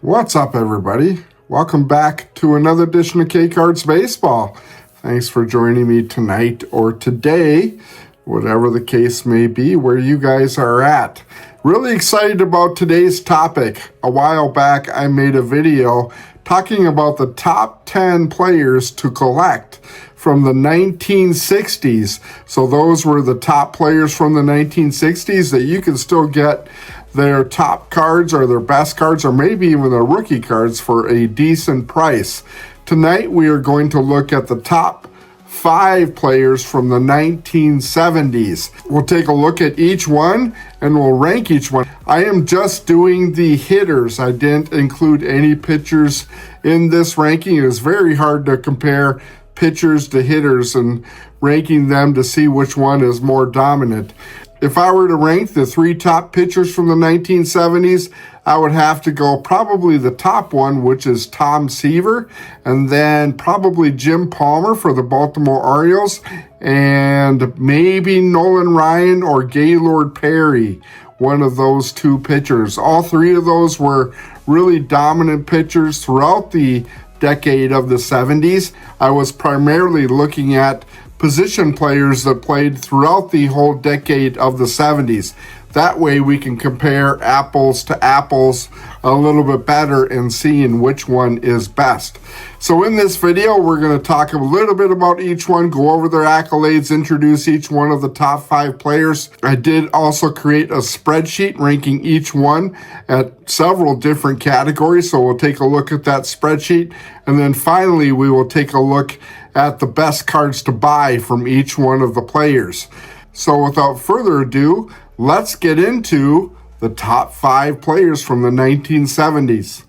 What's up, everybody? Welcome back to another edition of K-Cards Baseball. Thanks for joining me tonight or today, whatever the case may be, where you guys are at. Really excited about today's topic. A while back, I made a video talking about the top 10 players to collect from the 1960s. So those were the top players from the 1960s that you can still get their top cards or their best cards or maybe even their rookie cards for a decent price. Tonight we are going to look at the top 5 players from the 1970s. We'll take a look at each one and we'll rank each one. I am just doing the hitters. I didn't include any pitchers in this ranking. It is very hard to compare pitchers to hitters and ranking them to see which one is more dominant. If I were to rank the 3 top pitchers from the 1970s, I would have to go probably the top one, which is Tom Seaver, and then probably Jim Palmer for the Baltimore Orioles, and maybe Nolan Ryan or Gaylord Perry, one of those 2 pitchers. All 3 of those were really dominant pitchers throughout the decade of the 70s. I was primarily looking at position players that played throughout the whole decade of the 70s. That way we can compare apples to apples a little bit better and seeing which one is best. So in this video, we're going to talk a little bit about each one, go over their accolades, introduce each one of the top 5 players. I did also create a spreadsheet ranking each one at several different categories. So we'll take a look at that spreadsheet. And then finally, we will take a look at the best cards to buy from each one of the players. So without further ado, let's get into the top 5 players from the 1970s.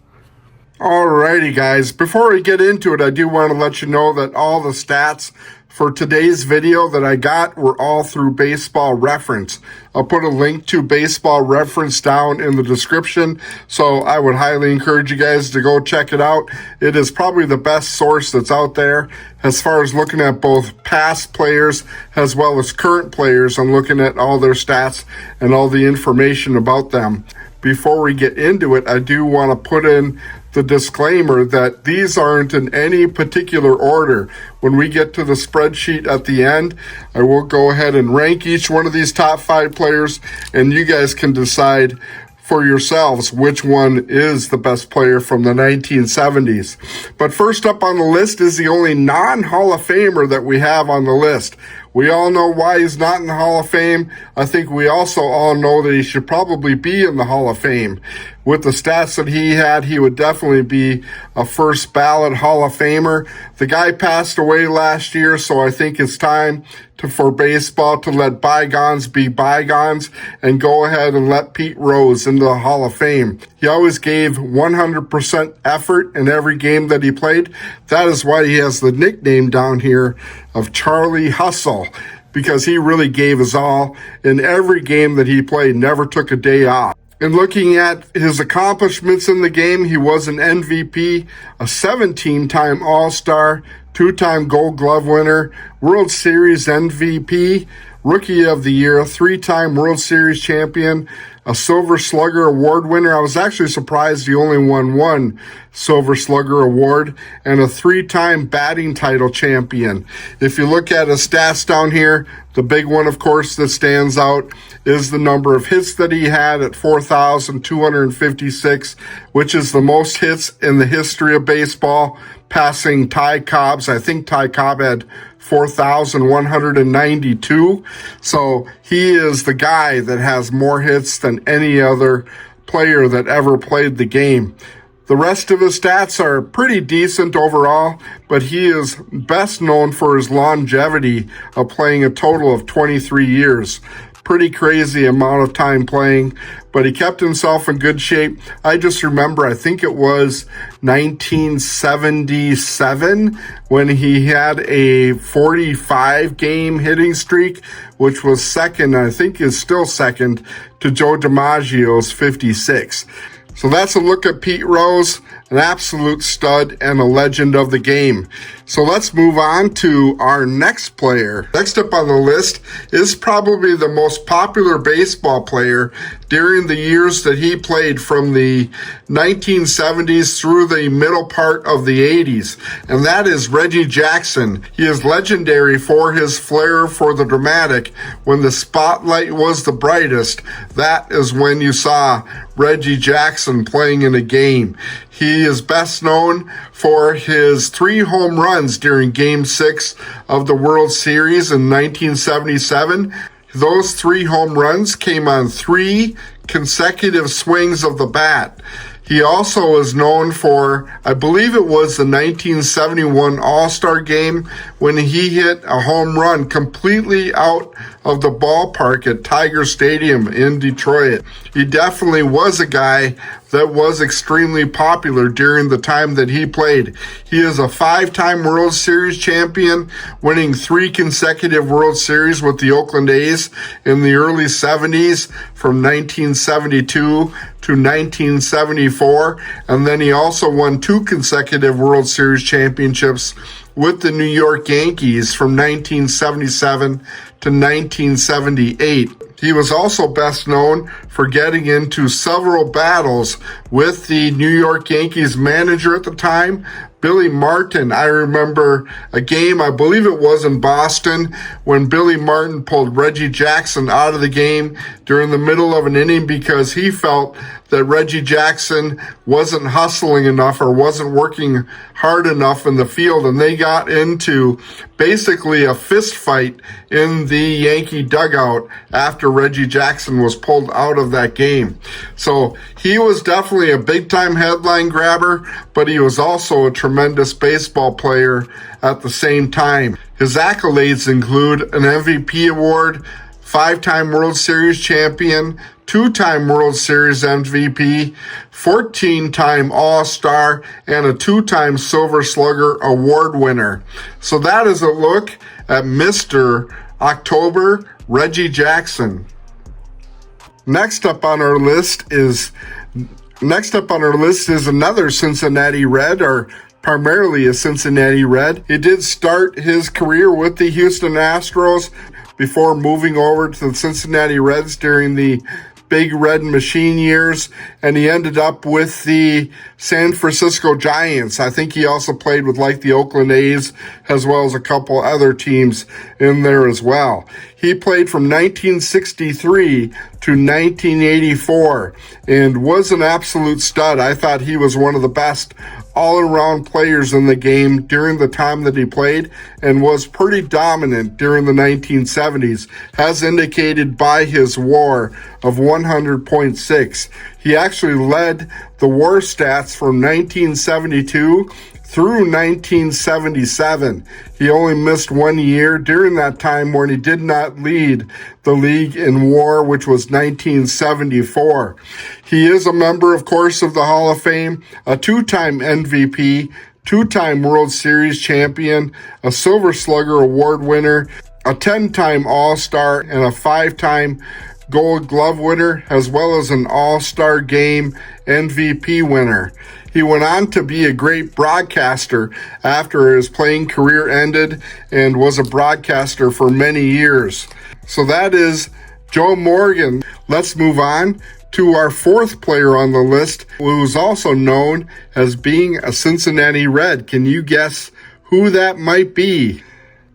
Alrighty guys, before we get into it, I do want to let you know that all the stats for today's video that I got were all through Baseball Reference. I'll put a link to Baseball Reference down in the description, so I would highly encourage you guys to go check it out. It is probably the best source that's out there as far as looking at both past players as well as current players and looking at all their stats and all the information about them. Before we get into it, I do want to put in the disclaimer that these aren't in any particular order. When we get to the spreadsheet at the end, I will go ahead and rank each one of these top 5 players, and you guys can decide for yourselves which one is the best player from the 1970s. But first up on the list is the only non-Hall of Famer that we have on the list. We all know why he's not in the Hall of Fame. I think we also all know that he should probably be in the Hall of Fame. With the stats that he had, he would definitely be a first ballot Hall of Famer. The guy passed away last year, so I think it's time for baseball to let bygones be bygones and go ahead and let Pete Rose into the Hall of Fame. He always gave 100% effort in every game that he played. That is why he has the nickname down here of Charlie Hustle, because he really gave his all in every game that he played, never took a day off. And looking at his accomplishments in the game, he was an MVP, a 17-time All-Star, 2-time Gold Glove winner, World Series MVP, Rookie of the Year, 3-time World Series champion, a Silver Slugger Award winner. I was actually surprised he only won 1 Silver Slugger Award, and a 3-time batting title champion. If you look at his stats down here, the big one, of course, that stands out is the number of hits that he had at 4,256, which is the most hits in the history of baseball, passing Ty Cobb's. I think Ty Cobb had 4,192. So he is the guy that has more hits than any other player that ever played the game. The rest of his stats are pretty decent overall, but he is best known for his longevity of playing a total of 23 years. Pretty crazy amount of time playing, but he kept himself in good shape. I just remember, I think it was 1977 when he had a 45-game hitting streak, which was second, I think is still second, to Joe DiMaggio's 56. So that's a look at Pete Rose. an absolute stud and a legend of the game. So let's move on to our next player. Next up on the list is probably the most popular baseball player during the years that he played, from the 1970s through the middle part of the 80s, and that is Reggie Jackson. He is legendary for his flair for the dramatic. When the spotlight was the brightest, that is when you saw Reggie Jackson playing in a game. He is best known for his 3 home runs during Game 6 of the World Series in 1977. Those 3 home runs came on 3 consecutive swings of the bat. He also is known for, I believe it was the 1971 All-Star Game, when he hit a home run completely out of the ballpark at Tiger Stadium in Detroit. He definitely was a guy that was extremely popular during the time that he played. He is a 5-time World Series champion, winning 3 consecutive World Series with the Oakland A's in the early 70s, from 1972 to 1974. And then he also won 2 consecutive World Series championships with the New York Yankees from 1977 to 1978. He was also best known for getting into several battles with the New York Yankees manager at the time, Billy Martin. I remember a game, I believe it was in Boston, when Billy Martin pulled Reggie Jackson out of the game during the middle of an inning because he felt that Reggie Jackson wasn't hustling enough or wasn't working hard enough in the field, and they got into basically a fist fight in the Yankee dugout after Reggie Jackson was pulled out of that game. So he was definitely a big-time headline grabber, but he was also a tremendous baseball player at the same time. His accolades include an MVP award, 5-time World Series champion, 2-time World Series MVP, 14-time All-Star, and a 2-time Silver Slugger Award winner. So that is a look at Mr. October, Reggie Jackson. Next up on our list is another Cincinnati Red, or primarily a Cincinnati Red. He did start his career with the Houston Astros before moving over to the Cincinnati Reds during the Big Red Machine years, and he ended up with the San Francisco Giants. I think he also played with the Oakland A's, as well as a couple other teams in there as well. He played from 1963 to 1984 and was an absolute stud. I thought he was one of the best all-around players in the game during the time that he played, and was pretty dominant during the 1970s, as indicated by his WAR of 100.6. He actually led the WAR stats from 1972 through 1977. He only missed 1 year during that time when he did not lead the league in WAR, which was 1974. He is a member, of course, of the Hall of Fame, a 2-time MVP, 2-time World Series champion, a Silver Slugger Award winner, a 10-time All-Star, and a 5-time Gold Glove winner, as well as an All-Star Game MVP winner. He went on to be a great broadcaster after his playing career ended, and was a broadcaster for many years. So that is Joe Morgan. Let's move on to our 4th player on the list, who is also known as being a Cincinnati Red. Can you guess who that might be?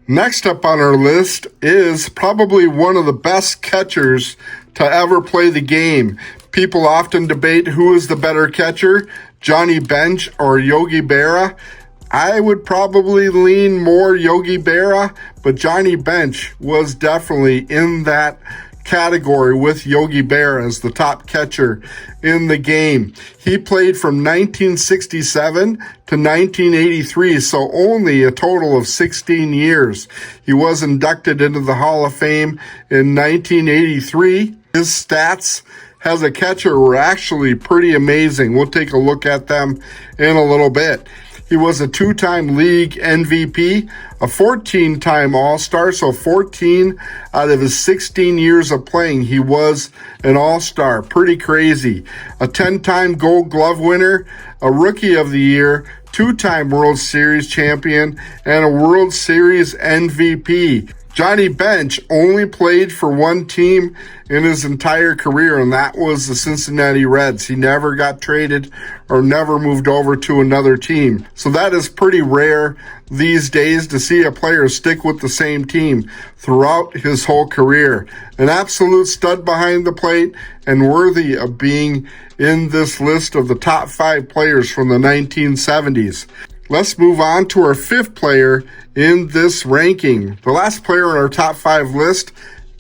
Next up on our list is probably one of the best catchers to ever play the game. People often debate who is the better catcher, Johnny Bench or Yogi Berra. I would probably lean more Yogi Berra, but Johnny Bench was definitely in that category with Yogi Berra as the top catcher in the game. He played from 1967 to 1983, so only a total of 16 years. He was inducted into the Hall of Fame in 1983. His stats as a catcher were actually pretty amazing. We'll take a look at them in a little bit. He was a 2-time league MVP, a 14-time All-Star, so 14 out of his 16 years of playing, he was an All-Star. Pretty crazy. A 10-time Gold Glove winner, a Rookie of the Year, 2-time World Series champion, and a World Series MVP. Johnny Bench only played for one team in his entire career, and that was the Cincinnati Reds. He never got traded or never moved over to another team. So that is pretty rare these days to see a player stick with the same team throughout his whole career. An absolute stud behind the plate and worthy of being in this list of the top 5 players from the 1970s. Let's move on to our 5th player in this ranking. The last player on our top 5 list,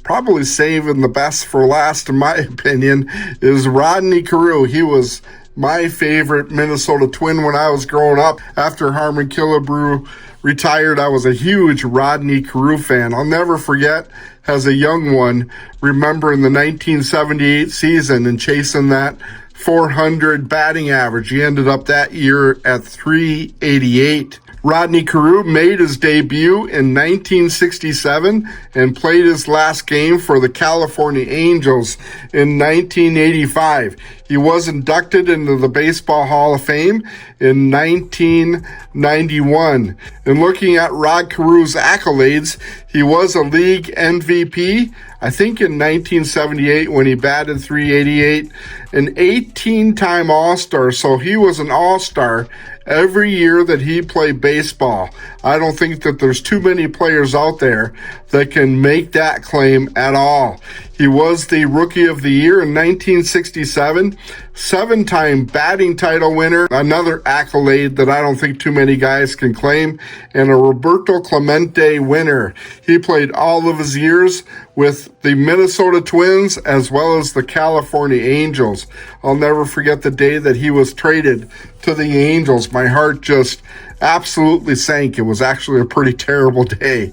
probably saving the best for last in my opinion, is Rodney Carew. He was my favorite Minnesota Twin when I was growing up. After Harmon Killebrew retired, I was a huge Rodney Carew fan. I'll never forget, as a young one, remembering the 1978 season and chasing that 400 batting average. He ended up that year at 388. Rodney Carew made his debut in 1967 and played his last game for the California Angels in 1985. He was inducted into the Baseball Hall of Fame in 1991. And looking at Rod Carew's accolades, he was a league MVP, I think in 1978 when he batted 388, an 18-time All-Star, so he was an All-Star every year that he played baseball. I don't think that there's too many players out there that can make that claim at all. He was the Rookie of the Year in 1967, 7-time batting title winner, another accolade that I don't think too many guys can claim, and a Roberto Clemente winner. He played all of his years with the Minnesota Twins as well as the California Angels. I'll never forget the day that he was traded to the Angels. My heart just absolutely sank. It was actually a pretty terrible day.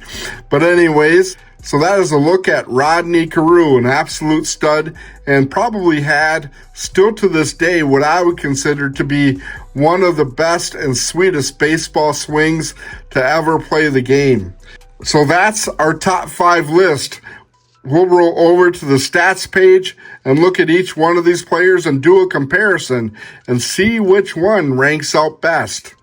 But anyways, so that is a look at Rodney Carew, an absolute stud, and probably had, still to this day, what I would consider to be one of the best and sweetest baseball swings to ever play the game. So that's our top 5 list. We'll roll over to the stats page and look at each one of these players and do a comparison and see which one ranks out best.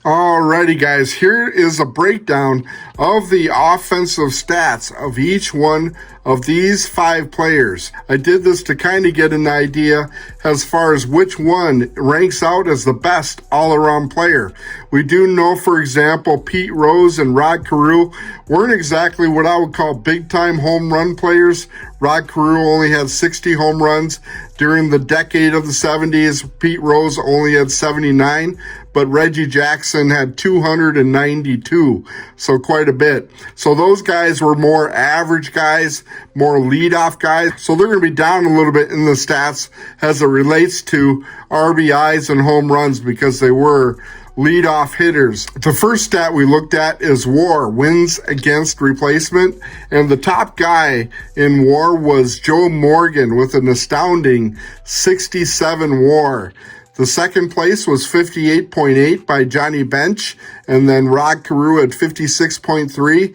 Alrighty guys, here is a breakdown of the offensive stats of each one of these 5 players. I did this to kind of get an idea as far as which one ranks out as the best all-around player. We do know, for example, Pete Rose and Rod Carew weren't exactly what I would call big-time home run players. Rod Carew only had 60 home runs during the decade of the 70s. Pete Rose only had 79. But Reggie Jackson had 292, so quite a bit. So those guys were more average guys, more leadoff guys. So they're going to be down a little bit in the stats as it relates to RBIs and home runs because they were leadoff hitters. The first stat we looked at is WAR, wins against replacement, and the top guy in WAR was Joe Morgan with an astounding 67 WAR. The second place was 58.8 by Johnny Bench, and then Rod Carew at 56.3.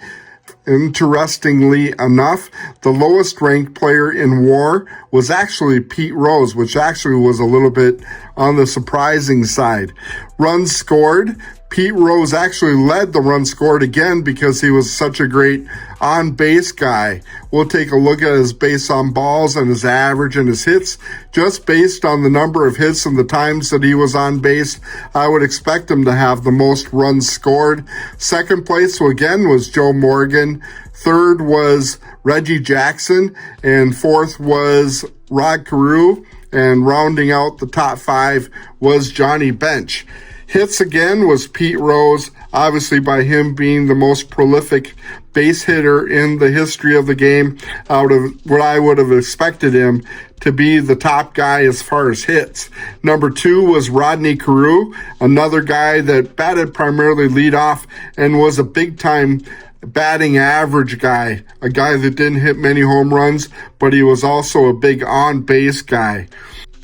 Interestingly enough, the lowest ranked player in WAR was actually Pete Rose, which actually was a little bit on the surprising side. Runs scored, Pete Rose actually led the runs scored again because he was such a great on-base guy. We'll take a look at his base on balls and his average and his hits. Just based on the number of hits and the times that he was on base, I would expect him to have the most runs scored. Second place, again, was Joe Morgan. Third was Reggie Jackson. And fourth was Rod Carew. And rounding out the top 5 was Johnny Bench. Hits again was Pete Rose, obviously by him being the most prolific base hitter in the history of the game. Out of what I would have expected him to be the top guy as far as hits. Number 2 was Rodney Carew, another guy that batted primarily leadoff and was a big-time batting average guy, a guy that didn't hit many home runs, but he was also a big on-base guy.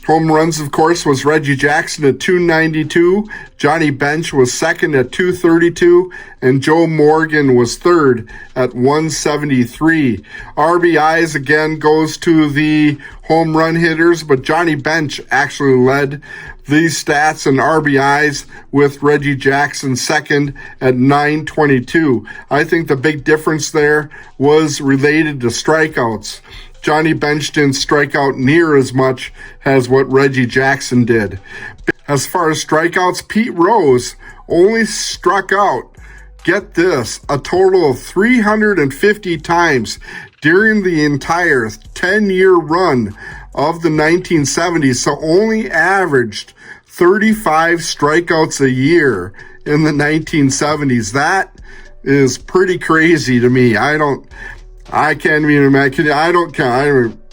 Home runs, of course, was Reggie Jackson at 292. Johnny Bench was second at 232. And Joe Morgan was third at 173. RBIs, again, goes to the home run hitters, but Johnny Bench actually led these stats and RBIs with Reggie Jackson second at 922. I think the big difference there was related to strikeouts. Johnny Bench didn't strike out near as much as what Reggie Jackson did. As far as strikeouts, Pete Rose only struck out, get this, a total of 350 times during the entire 10-year run of the 1970s, so only averaged 35 strikeouts a year in the 1970s. That is pretty crazy to me. I can't even imagine.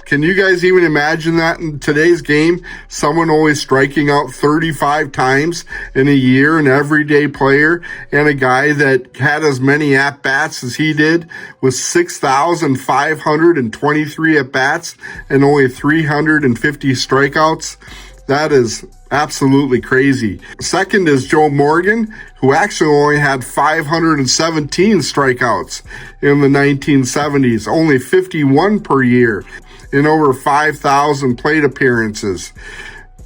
Can you guys even imagine that in today's game? Someone only striking out 35 times in a year, an everyday player, and a guy that had as many at-bats as he did with 6,523 at-bats and only 350 strikeouts. That is absolutely crazy. Second is Joe Morgan, who actually only had 517 strikeouts in the 1970s, only 51 per year in over 5,000 plate appearances.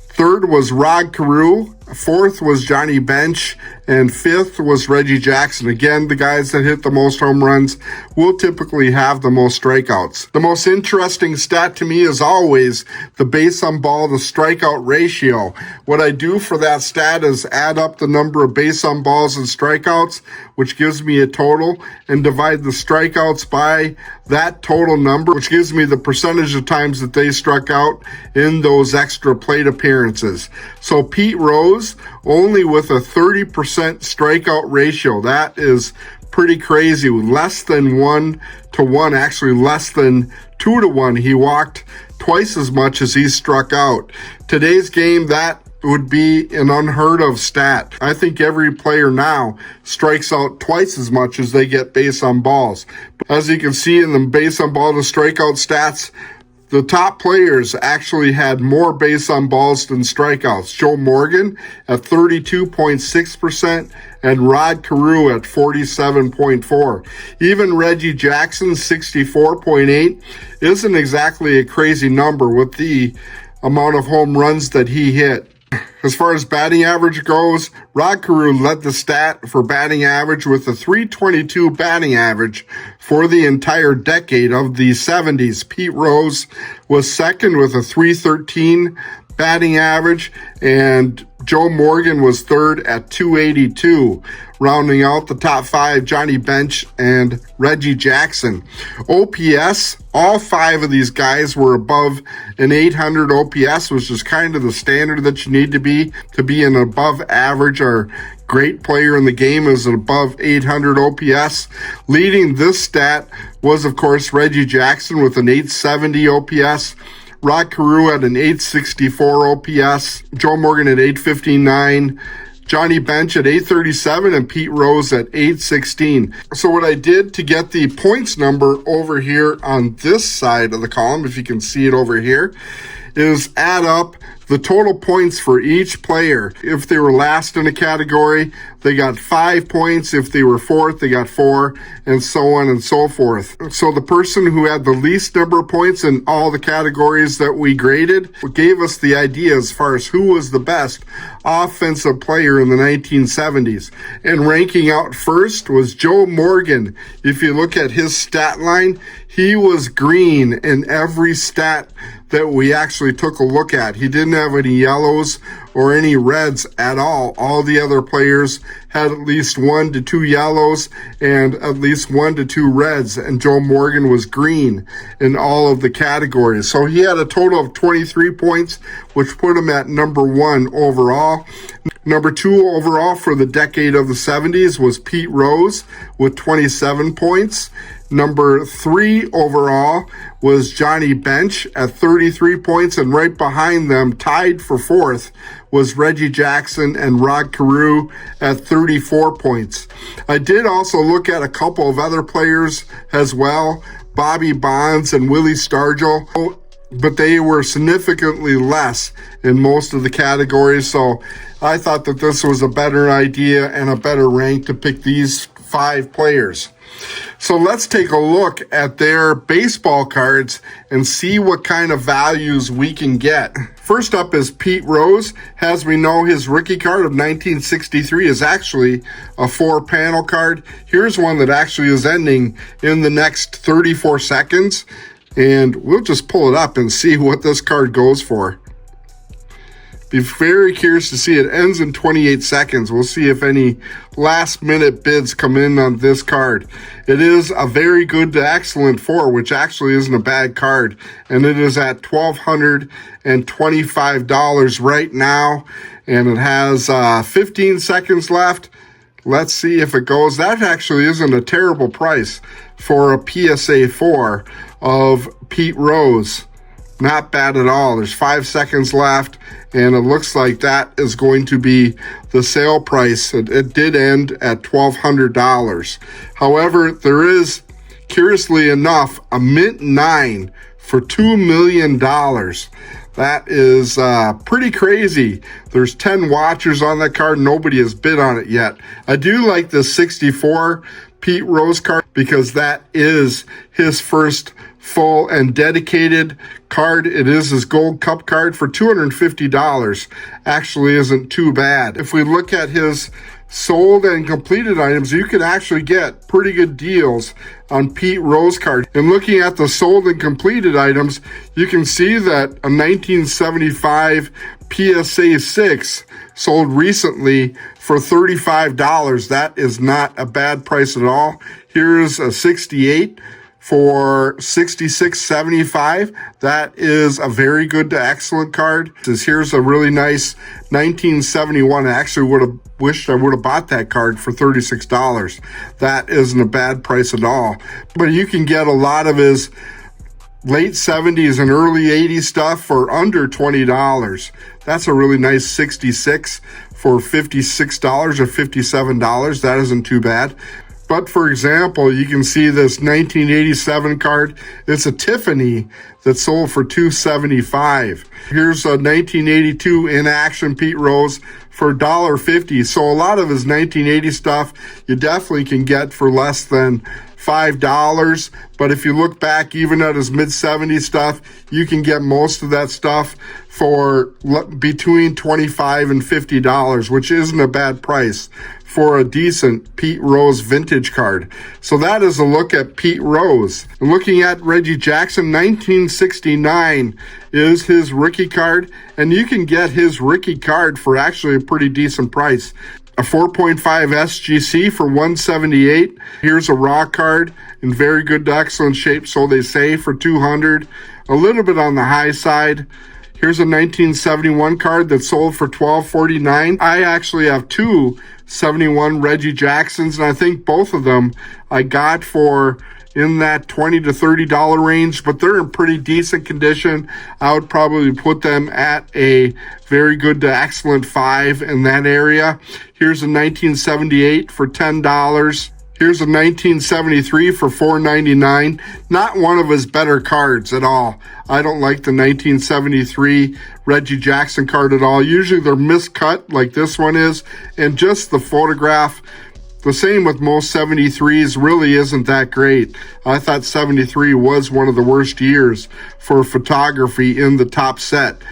Third was Rod Carew. Fourth was Johnny Bench, and fifth was Reggie Jackson. Again, the guys that hit the most home runs will typically have the most strikeouts. The most interesting stat to me is always the base on ball to strikeout ratio. What I do for that stat is add up the number of base on balls and strikeouts, which gives me a total, and divide the strikeouts by that total number, which gives me the percentage of times that they struck out in those extra plate appearances. So Pete Rose, only with a 30% strikeout ratio. That is pretty crazy. Less than 1-to-1, actually less than 2-to-1. He walked twice as much as he struck out. Today's game, that would be an unheard of stat. I think every player now strikes out twice as much as they get base on balls. As you can see in the base on ball to strikeout stats, the top players actually had more base on balls than strikeouts. Joe Morgan at 32.6% and Rod Carew at 47.4%. Even Reggie Jackson, 64.8%, isn't exactly a crazy number with the amount of home runs that he hit. As far as batting average goes, Rod Carew led the stat for batting average with a .322 batting average for the entire decade of the 70s. Pete Rose was second with a .313 batting average, and Joe Morgan was third at .282. Rounding out the top five, Johnny Bench and Reggie Jackson. OPS, all five of these guys were above an 800 OPS, which is kind of the standard that you need to be an above average or great player in the game is an above 800 OPS. Leading this stat was, of course, Reggie Jackson with an 870 OPS. Rod Carew at an 864 OPS. Joe Morgan at 859. Johnny Bench at 837 and Pete Rose at 816. So what I did to get the points number over here on this side of the column, if you can see it over here, is add up the total points for each player. If they were last in a category, they got 5 points. If they were fourth, they got 4, and so on and so forth. So the person who had the least number of points in all the categories that we graded gave us the idea as far as who was the best offensive player in the 1970s. And ranking out first was Joe Morgan. If you look at his stat line, he was green in every stat that we actually took a look at. He didn't have any yellows or any reds at all. All the other players had at least 1 to 2 yellows and at least 1 to 2 reds, and Joe Morgan was green in all of the categories. So he had a total of 23 points, which put him at number 1 overall. Number 2 overall for the decade of the 70s was Pete Rose with 27 points. Number 3 overall was Johnny Bench at 33 points, and right behind them, tied for 4th, was Reggie Jackson and Rod Carew at 34 points. I did also look at a couple of other players as well, Bobby Bonds and Willie Stargell. but they were significantly less in most of the categories. So I thought that this was a better idea and a better rank to pick these 5 players. So let's take a look at their baseball cards and see what kind of values we can get. First up is Pete Rose. As we know, his rookie card of 1963 is actually a 4-panel card. Here's one that actually is ending in the next 34 seconds. And we'll just pull it up and see what this card goes for. Be very curious to see. It ends in 28 seconds. We'll see if any last minute bids come in on this card. It is a very good to excellent 4, which actually isn't a bad card. And it is at $1,225 right now. And it has 15 seconds left. Let's see if it goes. That actually isn't a terrible price for a PSA 4 of Pete Rose. Not bad at all. There's 5 seconds left, and it looks like that is going to be the sale price. It did end at $1,200. However, there is, curiously enough, a mint 9 for $2 million. That is pretty crazy. There's 10 watchers on that card. Nobody has bid on it yet. I do like the 64 Pete Rose card because that is his first full and dedicated card. It is his gold cup card for $250. Actually isn't too bad. If we look at his sold and completed items, you can actually get pretty good deals on Pete Rose card. And looking at the sold and completed items, you can see that a 1975 PSA 6 sold recently for $35. That is not a bad price at all. Here's a 68 for $66.75. That is a very good to excellent card. Here's a really nice 1971. I actually would have wished I would have bought that card for $36. That isn't a bad price at all. But you can get a lot of his late 70s and early 80s stuff for under $20. That's a really nice 66 for $56 or $57. That isn't too bad. But for example, you can see this 1987 card. It's a Tiffany that sold for $275. Here's a 1982 in action Pete Rose for $1.50. So a lot of his 1980 stuff you definitely can get for less than $5. But if you look back even at his mid-70s stuff, you can get most of that stuff for between $25 and $50, which isn't a bad price for a decent Pete Rose vintage card. So that is a look at Pete Rose. And looking at Reggie Jackson, 1969 is his rookie card, and you can get his rookie card for actually a pretty decent price. A 4.5 SGC for $178. Here's a raw card in very good to excellent shape, so they say, for $200. A little bit on the high side. Here's a 1971 card that sold for $12.49. I actually have 2 71 Reggie Jacksons, and I think both of them I got for in that $20 to $30 range, but they're in pretty decent condition. I would probably put them at a very good to excellent 5 in that area. Here's a 1978 for $10. Here's a 1973 for $4.99. Not one of his better cards at all. I don't like the 1973 Reggie Jackson card at all. Usually they're miscut like this one is, and just the photograph, the same with most 73s, really isn't that great. I thought 73 was one of the worst years for photography in the top set.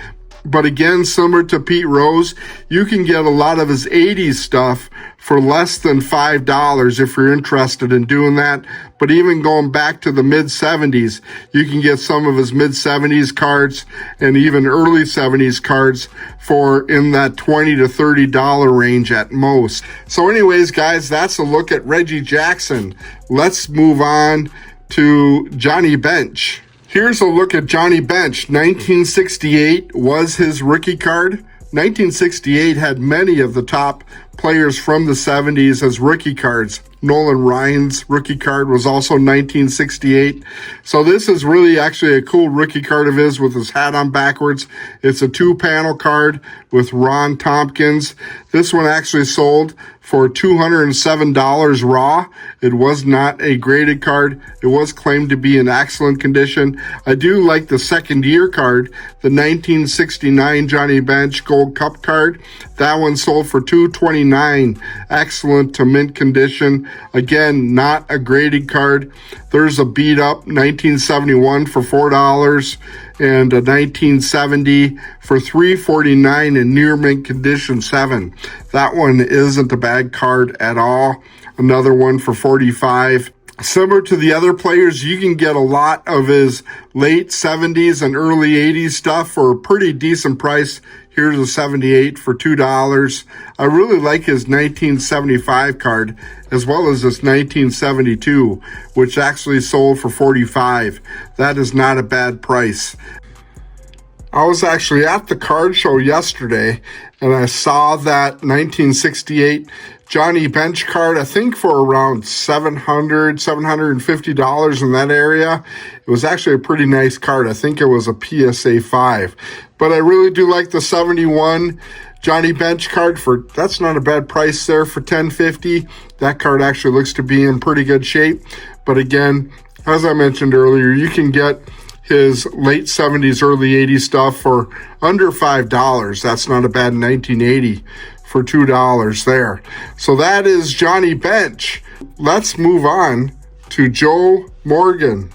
But again, similar to Pete Rose, you can get a lot of his 80s stuff for less than $5 if you're interested in doing that. But even going back to the mid-70s, you can get some of his mid-70s cards and even early 70s cards for in that $20 to $30 range at most. So anyways, guys, that's a look at Reggie Jackson. Let's move on to Johnny Bench. Here's a look at Johnny Bench. 1968 was his rookie card. 1968 had many of the top players from the 70s as rookie cards. Nolan Ryan's rookie card was also 1968. So this is really actually a cool rookie card of his with his hat on backwards. It's a 2-panel card with Ron Tompkins. This one actually sold for $207 raw. It was not a graded card. It was claimed to be in excellent condition. I do like the second year card, the 1969 Johnny Bench Gold Cup card. That one sold for $229. Excellent to mint condition. Again, not a graded card. There's a beat up 1971 for $4 and a 1970 for $349 in near mint condition 7. That one isn't a bad card at all. Another one for $45. Similar to the other players, you can get a lot of his late 70s and early 80s stuff for a pretty decent price. Here's a 78 for $2. I really like his 1975 card, as well as this 1972, which actually sold for $45. That is not a bad price. I was actually at the card show yesterday, and I saw that 1968 Johnny Bench card, I think for around $700, $750 in that area. It was actually a pretty nice card. I think it was a PSA 5. But I really do like the 71 Johnny Bench card. That's not a bad price there for $10.50. That card actually looks to be in pretty good shape. But again, as I mentioned earlier, you can get his late 70s, early 80s stuff for under $5. That's not a bad 1980 for $2 there. So that is Johnny Bench. Let's move on to Joe Morgan.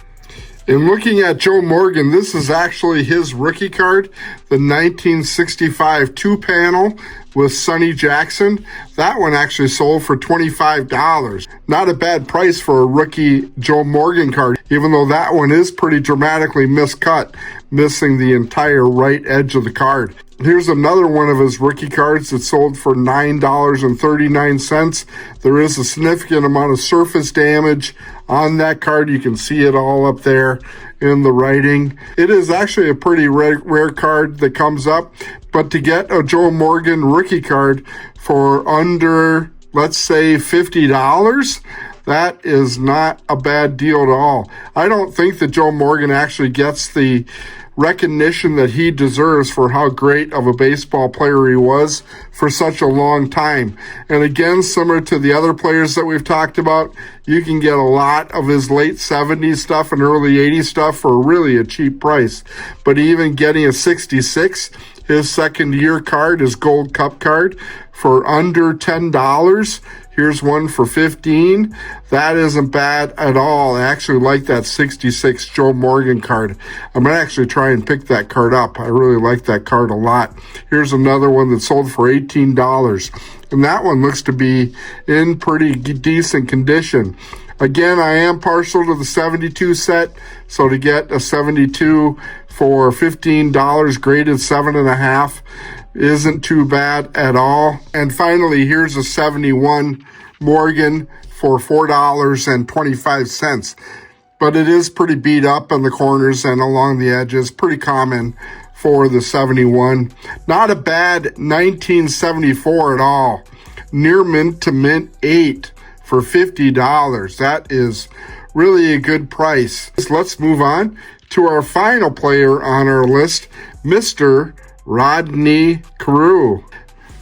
In looking at Joe Morgan, this is actually his rookie card, the 1965 two-panel with Reggie Jackson. That one actually sold for $25. Not a bad price for a rookie Joe Morgan card, even though that one is pretty dramatically miscut, missing the entire right edge of the card. Here's another one of his rookie cards that sold for $9.39. There is a significant amount of surface damage on that card. You can see it all up there in the writing. It is actually a pretty rare card that comes up, but to get a Joe Morgan rookie card for under, let's say, $50, that is not a bad deal at all. I don't think that Joe Morgan actually gets the recognition that he deserves for how great of a baseball player he was for such a long time. And again, similar to the other players that we've talked about, you can get a lot of his late 70s stuff and early 80s stuff for really a cheap price. But even getting a 66, his second year card, his Gold Cup card, for under $10. Here's one for $15. That isn't bad at all. I actually like that 66 Joe Morgan card. I'm going to actually try and pick that card up. I really like that card a lot. Here's another one that sold for $18. And that one looks to be in pretty decent condition. Again, I am partial to the 72 set. So to get a 72 for $15, graded 7.5, isn't too bad at all. And finally, here's a 71 Morgan for $4.25. But it is pretty beat up on the corners and along the edges. Pretty common for the 71. Not a bad 1974 at all. Near mint to mint 8 for $50. That is really a good price. Let's move on to our final player on our list, Mr. Rodney Carew.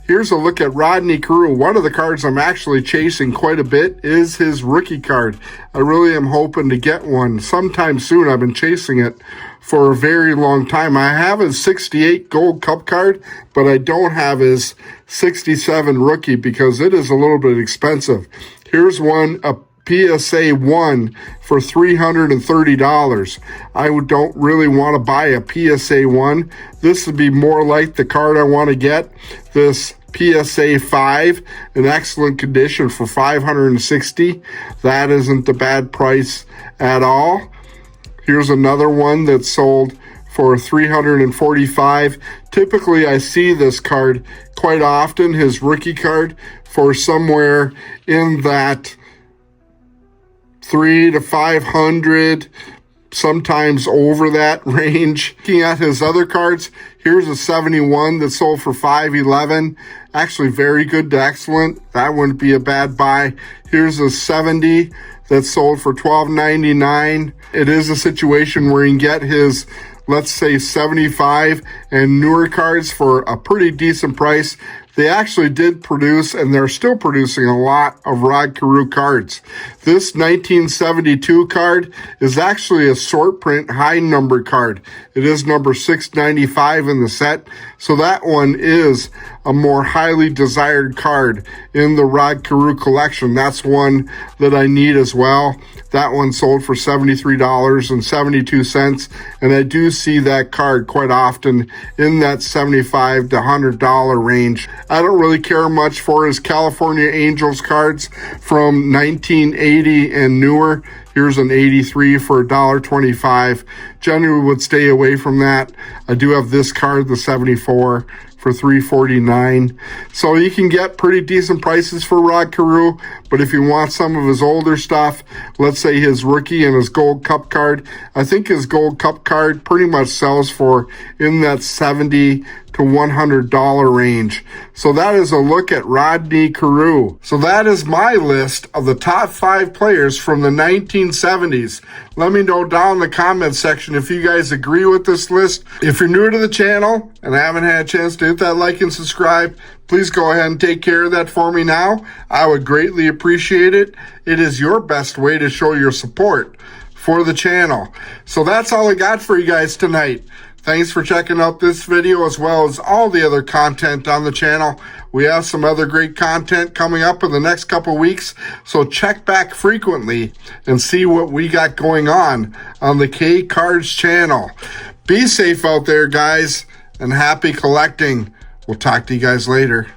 Here's a look at Rodney Carew. One of the cards I'm actually chasing quite a bit is his rookie card. I really am hoping to get one sometime soon. I've been chasing it for a very long time. I have his 68 Gold Cup card, but I don't have his 67 rookie because it is a little bit expensive. Here's one, a PSA 1 for $330. I don't really want to buy a PSA 1. This would be more like the card I want to get. This PSA 5 in excellent condition for $560. That isn't a bad price at all. Here's another one that sold for $345. Typically, I see this card quite often, his rookie card, for somewhere in that $300 to $500, sometimes over that range. Looking at his other cards, here's a 71 that sold for $511. Actually very good to excellent. That wouldn't be a bad buy. Here's a 70 that sold for $12.99. It is a situation where you can get his, let's say, 75 and newer cards for a pretty decent price. they actually did produce, and they're still producing, a lot of Rod Carew cards. This 1972 card is actually a short print high number card. It is number 695 in the set, so that one is a more highly desired card in the Rod Carew collection. That's one that I need as well. That one sold for $73.72, and I do see that card quite often in that $75 to $100 range. I don't really care much for his California Angels cards from 1980 and newer. Here's an 83 for $1.25. Generally would stay away from that. I do have this card, the 74, for $3.49. So you can get pretty decent prices for Rod Carew, but if you want some of his older stuff, let's say his rookie and his gold cup card, I think his gold cup card pretty much sells for in that $70 to $100 range. So that is a look at Rodney Carew. So that is my list of the top 5 players from the 1970s. Let me know down in the comment section if you guys agree with this list. If you're new to the channel and haven't had a chance to hit that like and subscribe, please go ahead and take care of that for me now. I would greatly appreciate it. It is your best way to show your support for the channel. So that's all I got for you guys tonight. Thanks for checking out this video as well as all the other content on the channel. We have some other great content coming up in the next couple weeks, so check back frequently and see what we got going on the K Cards channel. Be safe out there, guys, and happy collecting. We'll talk to you guys later.